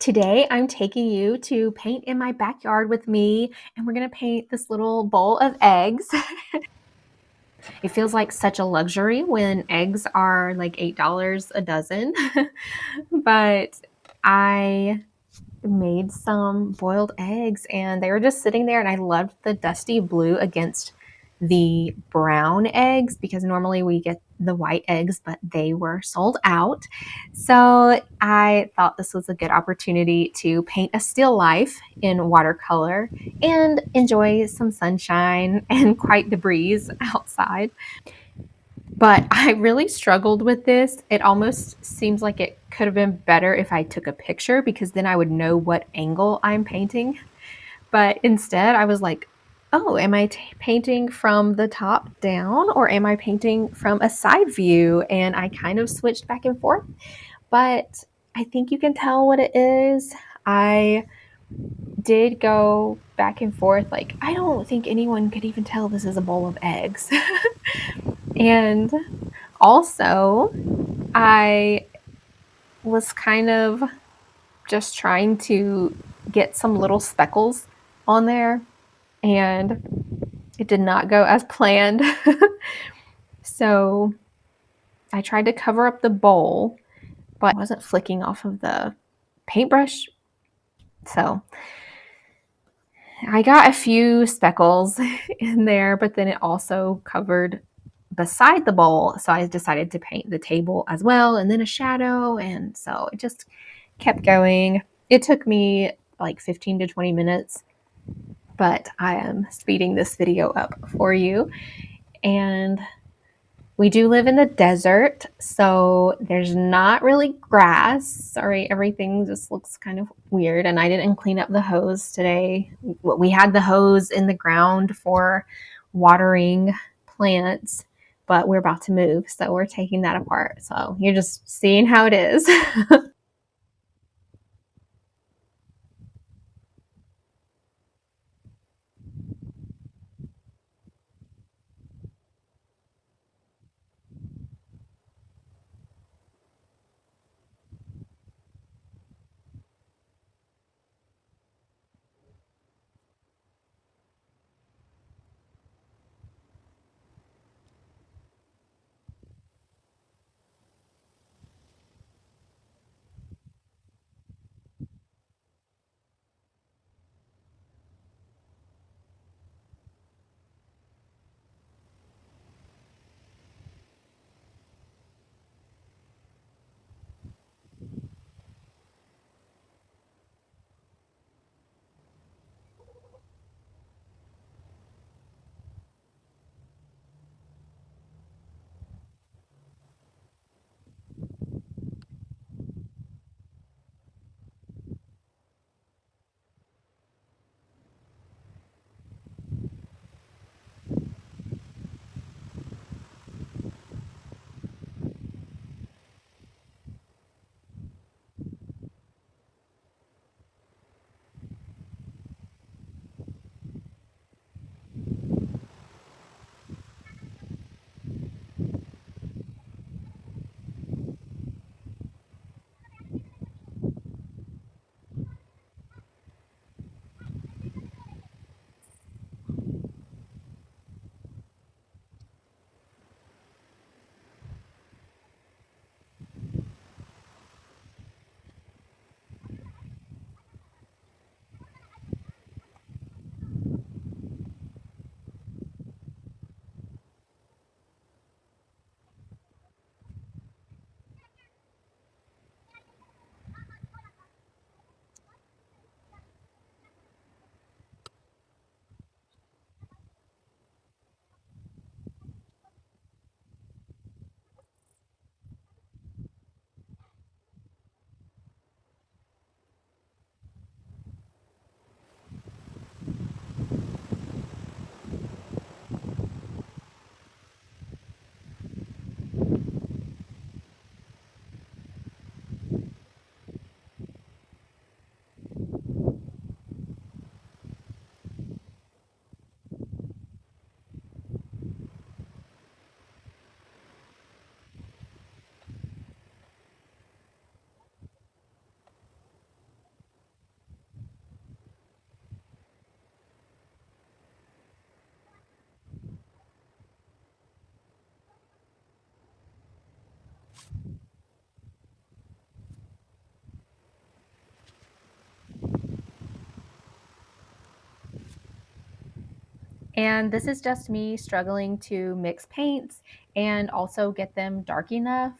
Today, I'm taking you to paint in my backyard with me, and we're gonna paint this little bowl of eggs. It feels like such a luxury when eggs are like $8 a dozen. But I made some boiled eggs and they were just sitting there, and I loved the dusty blue against the brown eggs because normally we get the white eggs, but they were sold out. So I thought this was a good opportunity to paint a still life in watercolor and enjoy some sunshine and quite the breeze outside. But I really struggled with this. It almost seems like it could have been better if I took a picture because then I would know what angle I'm painting. But instead, I was like, oh, am I painting from the top down or am I painting from a side view? And I kind of switched back and forth, but I think you can tell what it is. I did go back and forth. Like, I don't think anyone could even tell this is a bowl of eggs. And also, I was kind of just trying to get some little speckles on there, and it did not go as planned. So I tried to cover up the bowl, but it wasn't flicking off of the paintbrush. So I got a few speckles in there, but then it also covered beside the bowl. So I decided to paint the table as well, and then a shadow. And so it just kept going. It took me like 15 to 20 minutes, but I am speeding this video up for you. And we do live in the desert, so there's not really grass. Sorry, everything just looks kind of weird. And I didn't clean up the hose today. We had the hose in the ground for watering plants, but we're about to move, so we're taking that apart. So you're just seeing how it is. And this is just me struggling to mix paints and also get them dark enough,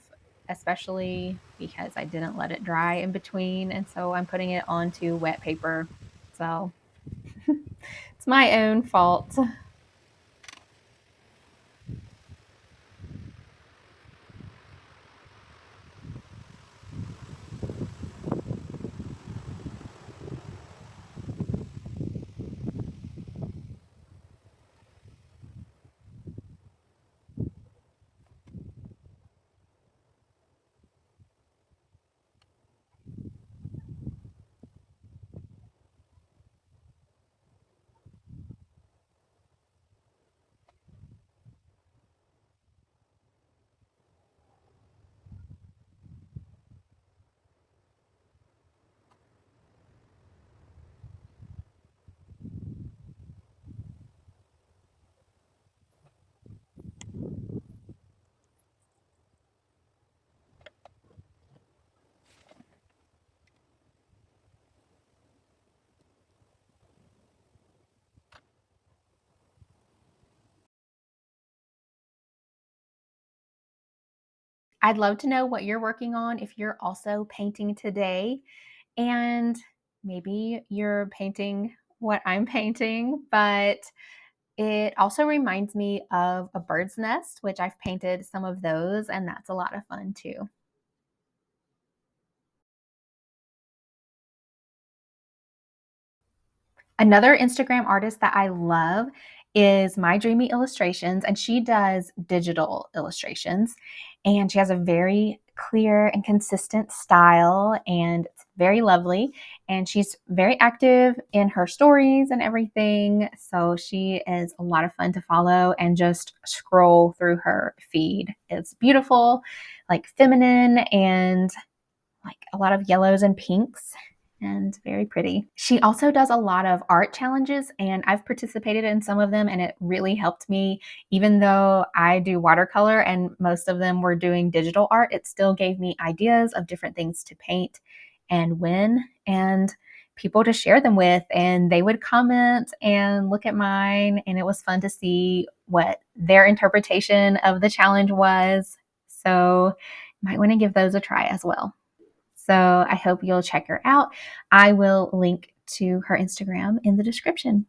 especially because I didn't let it dry in between. And so I'm putting it onto wet paper. So it's my own fault. I'd love to know what you're working on if you're also painting today. And maybe you're painting what I'm painting, but it also reminds me of a bird's nest, which I've painted some of those, and that's a lot of fun too. Another Instagram artist that I love is My Dreamy Illustrations, and she does digital illustrations. And she has a very clear and consistent style, and it's very lovely. And she's very active in her stories and everything. So she is a lot of fun to follow and just scroll through her feed. It's beautiful, like feminine, and like a lot of yellows and pinks and very pretty. She also does a lot of art challenges, and I've participated in some of them, and it really helped me. Even though I do watercolor and most of them were doing digital art, it still gave me ideas of different things to paint and when, and people to share them with. And they would comment and look at mine, and it was fun to see what their interpretation of the challenge was. So, you might want to give those a try as well. So I hope you'll check her out. I will link to her Instagram in the description.